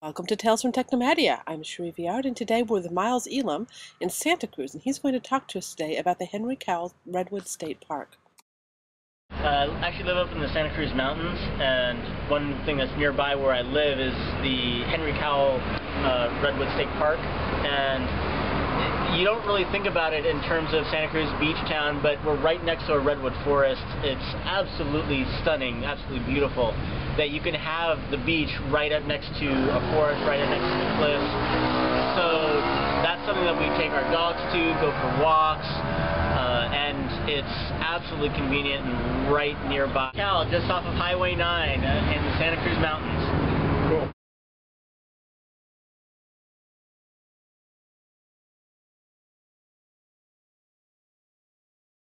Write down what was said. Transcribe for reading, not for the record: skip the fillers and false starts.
Welcome to Tales from Technomadia. I'm Cherie Viard, and today we're with Miles Elam in Santa Cruz, and he's going to talk to us today about the Cowell Redwood State Park. I actually live up in the Santa Cruz Mountains, and one thing that's nearby where I live is the Cowell Redwood State Park. And you don't really think about it in terms of Santa Cruz beach town, but we're right next to a redwood forest. It's absolutely stunning, absolutely beautiful, that you can have the beach right up next to a forest, right up next to the cliffs. So that's something that we take our dogs to, go for walks, and it's absolutely convenient and right nearby. Cal, just off of Highway 9 in the Santa Cruz Mountains.